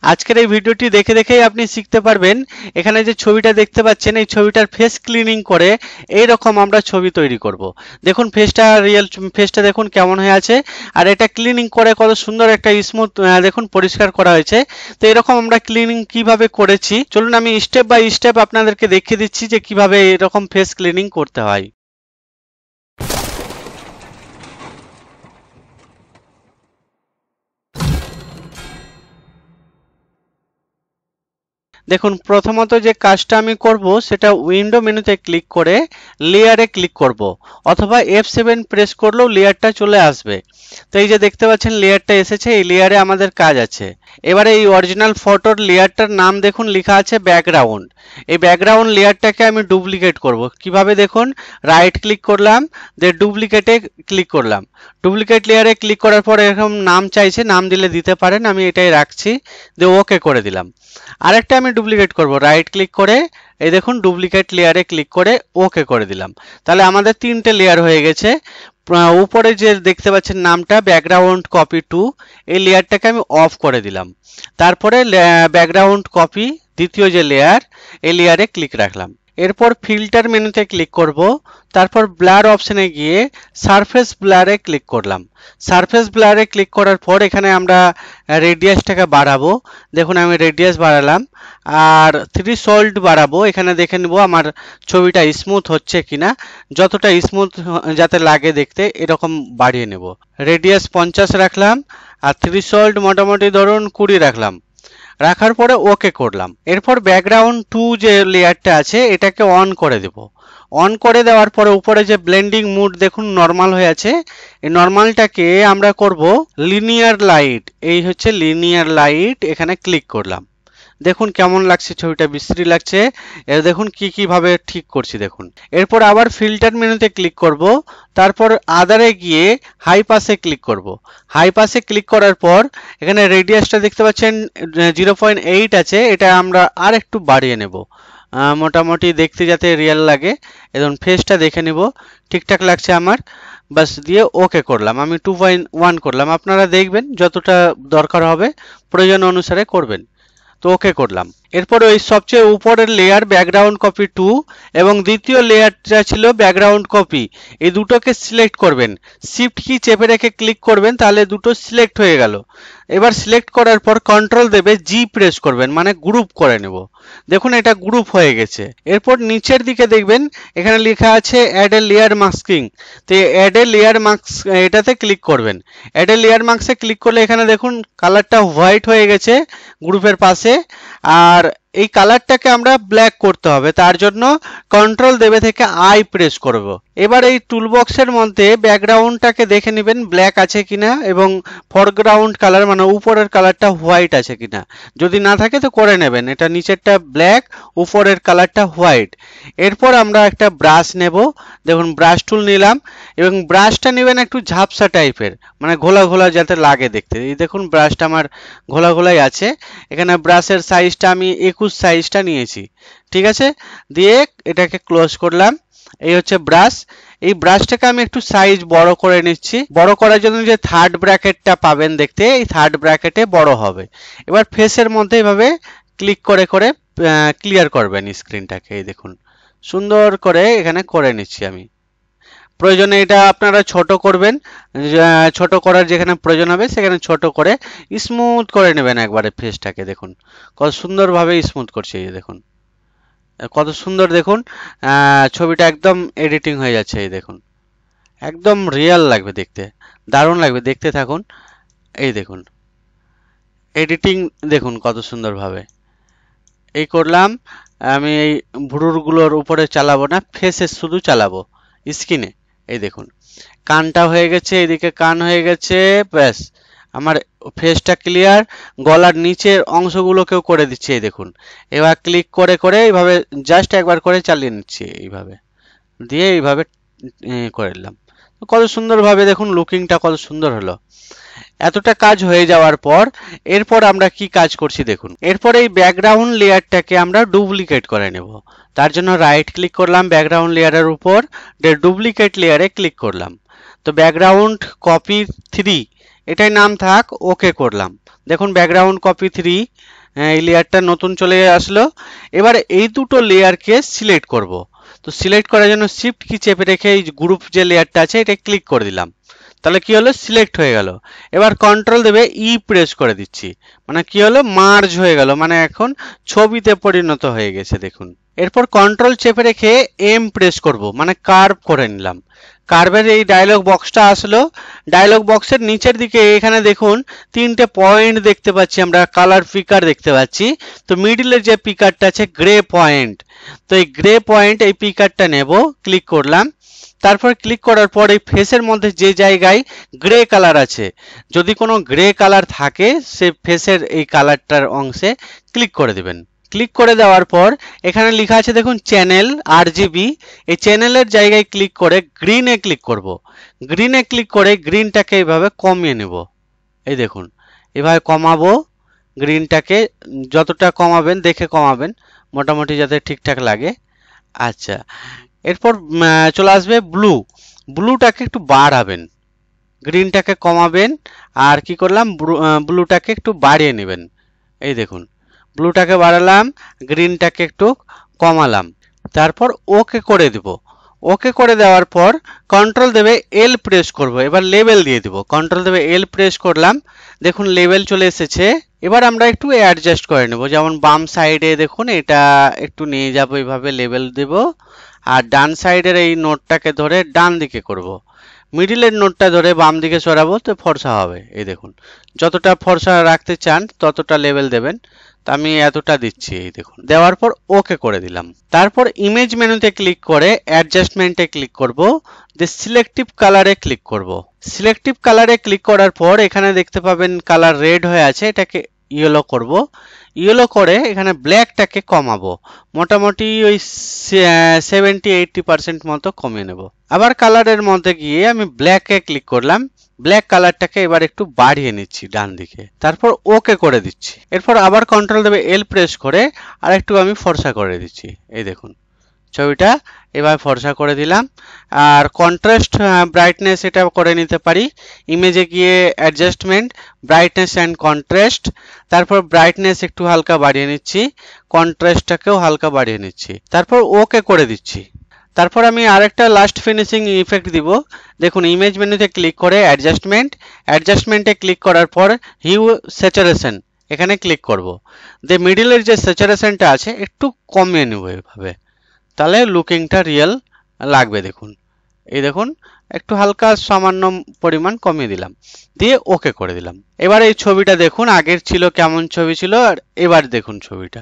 আজকের এই ভিডিওটি দেখে দেখেই আপনি শিখতে পারবেন। এখানে যে ছবিটা দেখতে পাচ্ছেন এই ছবিটার ফেস ক্লিনিং করে এইরকম আমরা ছবি তৈরি করব। দেখুন ফেসটা, রিয়েল ফেসটা দেখুন কেমন হয়ে আছে, আর এটা ক্লিনিং করে কত সুন্দর একটা স্মুথ দেখুন পরিষ্কার করা হয়েছে। তো এরকম আমরা ক্লিনিং কিভাবে করেছি চলুন আমি স্টেপ বাই স্টেপ আপনাদেরকে দেখিয়ে দিচ্ছি যে কিভাবে এরকম ফেস ক্লিনিং করতে হয়। দেখুন প্রথমত যে কাজটা আমি করব সেটা উইন্ডো মেনুতে ক্লিক করে লেয়ারে ক্লিক করব, অথবা F7 প্রেস করলেও লেয়ারটা চলে আসবে। তো এই যে দেখতে পাচ্ছেন লেয়ারটা এসেছে, এই লেয়ারে আমাদের কাজ আছে। এবারে এই অরিজিনাল ফটোর লেয়ারটার নাম দেখুন লেখা আছে ব্যাকগ্রাউন্ড। এই ব্যাকগ্রাউন্ড লেয়ারটাকে আমি ডুপ্লিকেট করব। কিভাবে দেখুন, রাইট ক্লিক করলাম, দিয়ে ডুপ্লিকেটে ক্লিক করলাম। ডুপ্লিকেট লেয়ারে ক্লিক করার পর এরকম নাম চাইছে, নাম দিলে দিতে পারেন, আমি এটাই রাখছি, দিয়ে ওকে করে দিলাম। আরেকটা আমি ডুপ্লিকেট করব, রাইট ক্লিক করে এই দেখুন ডুপ্লিকেট লেয়ারে ক্লিক করে ওকে করে দিলাম। তাহলে আমাদের তিনটে লেয়ার হয়ে গেছে। উপরে যে দেখতে পাচ্ছেন নামটা ব্যাকগ্রাউন্ড কপি টু, এই লেয়ারটাকে আমি অফ করে দিলাম। তারপরে ব্যাকগ্রাউন্ড কপি দ্বিতীয় যে লেয়ার, এই লেয়ারে ক্লিক রাখলাম। এরপর ফিল্টার মেনুতে ক্লিক করব, তারপর ব্লার অপশনে গিয়ে সারফেস ব্লারে ক্লিক করলাম। সারফেস ব্লারে ক্লিক করার পর এখানে আমরা রেডিয়াসটাকে বাড়াবো। দেখুন আমি রেডিয়াস বাড়ালাম, আর থ্রেশহোল্ড বাড়াবো। এখানে দেখে নেব আমার ছবিটা স্মুথ হচ্ছে কিনা, যতটা স্মুথ যাতে লাগে দেখতে এরকম বাড়িয়ে নেব। রেডিয়াস 50 রাখলাম, আর থ্রেশহোল্ড মোটামুটি ধরুন 20 রাখলাম। রাখার পরে ওকে করলাম। এরপর ব্যাকগ্রাউন্ড টু যে লেয়ারটা আছে এটাকে অন করে দেব। অন করে দেওয়ার পরে উপরে যে ব্লেন্ডিং মুড দেখুন নর্মাল হয়ে আছে, এই নর্মালটাকে আমরা করব লিনিয়ার লাইট। এই হচ্ছে লিনিয়ার লাইট, এখানে ক্লিক করলাম। দেখুন কেমন লাগছে, ছবিটা বিশ্রী লাগছে। এর দেখুন কিভাবে ঠিক করছি দেখুন। এরপর আবার ফিল্টার মেনুতে ক্লিক করব, তারপর আদারে গিয়ে হাই পাসে ক্লিক করব। হাই পাসে ক্লিক করার পর এখানে রেডিয়াসটা দেখতে পাচ্ছেন 0.8 আছে, এটা আমরা আর একটু বাড়িয়ে নেব, মোটামুটি দেখতে যাতে রিয়েল লাগে। এখন ফেসটা দেখে নেব ঠিকঠাক লাগছে আমার, বাস দিয়ে ওকে করলাম। আমি 2.1 করলাম, আপনারা দেখবেন যতটা দরকার হবে প্রয়োজন অনুসারে করবেন। তো ওকে করলাম। এরপর ওই সবচেয়ে উপরের লেয়ার ব্যাকগ্রাউন্ড কপি টু এবং দ্বিতীয় লেয়ারটা ছিল ব্যাকগ্রাউন্ড কপি, এই দুটোকে সিলেক্ট করবেন। শিফট কি চেপে রেখে ক্লিক করবেন, তাহলে দুটো সিলেক্ট হয়ে গেল। এবার সিলেক্ট করার পর কন্ট্রোল দেবে জি প্রেস করবেন, মানে গ্রুপ করে নেব। দেখুন এটা গ্রুপ হয়ে গেছে। এরপর নিচের দিকে দেখবেন এখানে লেখা আছে অ্যাড এ লেয়ার মাস্কিং। তো অ্যাড এ লেয়ার মাস্ক এটাতে ক্লিক করবেন। অ্যাড এ লেয়ার মাস্কে ক্লিক করলে এখানে দেখুন কালারটা হোয়াইট হয়ে গেছে গ্রুপের পাশে, আর এই কালারটাকে আমরা ব্ল্যাক করতে হবে। তার জন্য কন্ট্রোল দেবে থেকে আই প্রেস করব। এবার এই টুলবক্সের মধ্যে ব্যাকগ্রাউন্ডটাকে দেখে নেবেন ব্ল্যাক আছে কিনা, এবং ফরগ্রাউন্ড কালার মানে উপরের কালারটা হোয়াইট আছে কিনা। যদি না থাকে তো করে নেবেন, এটা নিচেরটা ব্ল্যাক, উপরের কালারটা হোয়াইট। এরপর আমরা একটা ব্রাশ নেব। দেখুন ব্রাশ টুল নিলাম, এবং ব্রাশটা নেবেন একটু ঝাপসা টাইপের, মানে ঘোলা ঘোলা যাতে লাগে দেখতে। এই দেখুন ব্রাশটা আমার ঘোলা ঘোলাই আছে। এখানে ব্রাশের সাইজটা আমি 21 সাইজটা নিয়েছি, ঠিক আছে। দিয়ে এটাকে ক্লোজ করলাম। এই হচ্ছে ব্রাশ। এই ব্রাশটাকে আমি একটু সাইজ বড় করে নিচ্ছি। বড় করার জন্য যে থার্ড ব্র্যাকেটটা পাবেন দেখতে, এই থার্ড ব্র্যাকেটে বড় হবে। এবার ফেসের মধ্যে এইভাবে ক্লিক করে করে ক্লিয়ার করবেন স্ক্রিনটাকে। এই দেখুন সুন্দর করে এখানে করে নিচ্ছি আমি। প্রয়োজনে এটা আপনারা ছোট করবেন, ছোট করার যেখানে প্রয়োজন হবে সেখানে ছোট করে স্মুথ করে নেবেন একবারে ফেসটাকে। দেখুন কত সুন্দরভাবে স্মুথ করছে, এই দেখুন কত সুন্দর। দেখুন ছবিটা একদম এডিটিং হয়ে যাচ্ছে, এই দেখুন একদম রিয়েল লাগবে দেখতে, দারুণ লাগবে, দেখতে থাকুন। এই দেখুন এডিটিং দেখুন কত সুন্দরভাবে এই করলাম। আমি এই ভুরুরগুলোর উপরে চালাবো না, ফেসে শুধু চালাবো স্কিনে। এই দেখুন কানটা হয়ে গেছে, এদিকে কান হয়ে গেছে, ব্যাস আমার ফেসটা ক্লিয়ার। গলার নিচের অংশগুলোকেও করে দিচ্ছি, এই দেখুন। এবার ক্লিক করে করে এইভাবে জাস্ট একবার করে চালিয়ে নিচ্ছি, এইভাবে দিয়ে এইভাবে করে নিলাম। কত সুন্দরভাবে দেখুন লুকিংটা কত সুন্দর হলো। এতটা কাজ হয়ে যাওয়ার পর এরপর আমরা কি কাজ করছি দেখুন। এরপর এই ব্যাকগ্রাউন্ড লেয়ারটাকে আমরা ডুপ্লিকেট করে নেব। তার জন্য রাইট ক্লিক করলাম ব্যাকগ্রাউন্ড লেয়ারের উপর, ডুপ্লিকেট লেয়ারে ক্লিক করলাম। তো ব্যাকগ্রাউন্ড কপি 3 এটাই নাম থাক, ওকে করলাম। দেখুন ব্যাকগ্রাউন্ড কপি 3, এই লেয়ারটা নতুন চলে আসলো। এবার এই দুটো লেয়ারকে সিলেক্ট করব। তো সিলেক্ট করার জন্য শিফট কি চেপে রেখে এই গ্রুপ যে লেয়ারটা আছে এটা ক্লিক করে দিলাম। তাহলে কি হলো, সিলেক্ট হয়ে গেল। এবার কন্ট্রোল দেবে ই প্রেস করে দিচ্ছি, মানে কি হলো, মার্জ হয়ে গেল, মানে এখন ছবিতে পরিণত হয়ে গেছে দেখুন। এরপর কন্ট্রোল চেপে রেখে এম প্রেস করব, মানে কার্ভ করে নিলাম। কার্ভের এই ডায়লগ বক্সটা আসলো। ডায়লগ বক্সের নিচের দিকে এখানে দেখুন 3টে পয়েন্ট দেখতে পাচ্ছি, আমরা কালার পিকার দেখতে পাচ্ছি। তো মিডিলের যে পিকারটা আছে গ্রে পয়েন্ট, তো এই গ্রে পয়েন্ট এই পিকারটা নেব, ক্লিক করলাম। তারপর ক্লিক করার পর এই ফেসের মধ্যে যে জায়গায় গ্রে কালার আছে, যদি কোনো গ্রে কালার থাকে সে ফেসের এই কালারটার অংশে ক্লিক করে দিবেন। ক্লিক করে দেওয়ার পর এখানে লেখা আছে দেখুন চ্যানেল আরজিবি, এই চ্যানেলের জায়গায় ক্লিক করে গ্রিনে ক্লিক করব। গ্রিনে ক্লিক করে গ্রিনটাকে এইভাবে কমিয়ে নেব। এই দেখুন এভাবে কমাবো গ্রিনটাকে, যতটা কমাবেন দেখে কমাবেন, মোটামুটি যাতে ঠিকঠাক লাগে। আচ্ছা, এরপর চলে আসবে ব্লু। ব্লুটাকে একটু বাড়াবেন, গ্রিনটাকে কমাবেন, আর কি করলাম, ব্লুটাকে একটু বাড়িয়ে নেবেন। এই দেখুন ব্লুটাকে বাড়ালাম, গ্রিনটাকে একটু কমালাম, তারপর ওকে করে দেব। ওকে করে দেওয়ার পর কন্ট্রোল দেবে এল প্রেস করব, এবার লেভেল দিয়ে দিব। কন্ট্রোল দেবে এল প্রেস করলাম, দেখুন লেভেল চলে এসেছে। এবার আমরা একটু অ্যাডজাস্ট করে নেব, যেমন বাম সাইডে দেখুন এটা একটু নিয়ে যাব, এইভাবে লেভেল দেব। আর ডান সাইডের এই নোটটাকে ধরে ডান দিকে করব, মিডিলের নোটটা ধরে বাম দিকে সরাবো, তো ফর্সা হবে। এই দেখুন যতটা ফর্সা রাখতে চান ততটা লেভেল দেবেন, তো আমি এতটা দিচ্ছি। এই দেখুন দেওয়ার পর ওকে করে দিলাম। তারপর ইমেজ মেনুতে ক্লিক করে অ্যাডজাস্টমেন্টে ক্লিক করব, দিয়ে সিলেক্টিভ কালারে ক্লিক করব। সিলেক্টিভ কালারে ক্লিক করার পর এখানে দেখতে পাবেন কালার রেড হয়ে আছে, এটাকে ইয়েলো করব। ইয়েলো করে এখানে ব্ল্যাকটাকে কমাবো, মোটামুটি ওই 70-80% মতো কমিয়ে নেব। আবার কালারের মধ্যে গিয়ে আমি ব্ল্যাকে ক্লিক করলাম, ব্ল্যাক কালারটাকে এবার একটু বাড়িয়ে নিচ্ছি ডান দিকে, তারপর ওকে করে দিচ্ছি। এরপর আবার কন্ট্রোল দেবে এল প্রেস করে আর একটু আমি ফর্সা করে দিচ্ছি। এই দেখুন ছবিটা এবার ফর্সা করে দিলাম। আর কন্ট্রাস্ট ব্রাইটনেস এটা করে নিতে পারি, ইমেজে গিয়ে অ্যাডজাস্টমেন্ট, ব্রাইটনেস অ্যান্ড কন্ট্রাস্ট, তারপর ব্রাইটনেস একটু হালকা বাড়িয়ে নিচ্ছি, কন্ট্রাস্টটাকেও হালকা বাড়িয়ে নিচ্ছি, তারপর ওকে করে দিচ্ছি। তারপর আমি আরেকটা লাস্ট ফিনিশিং ইফেক্ট দিব। দেখুন ইমেজ মেনুতে ক্লিক করে অ্যাডজাস্টমেন্টে ক্লিক করার পর হিউ স্যাচুরেশন এখানে ক্লিক করব, দিয়ে মিডিলের যে স্যাচুরেশনটা আছে একটু কমিয়ে নেব এভাবে, তাহলে লুকিংটা রিয়েল লাগবে। দেখুন এই দেখুন একটু হালকা সামান্য পরিমাণ কমিয়ে দিলাম, দিয়ে ওকে করে দিলাম। এবার এই ছবিটা দেখুন, আগের ছিল কেমন ছবি ছিল আর এবার দেখুন ছবিটা।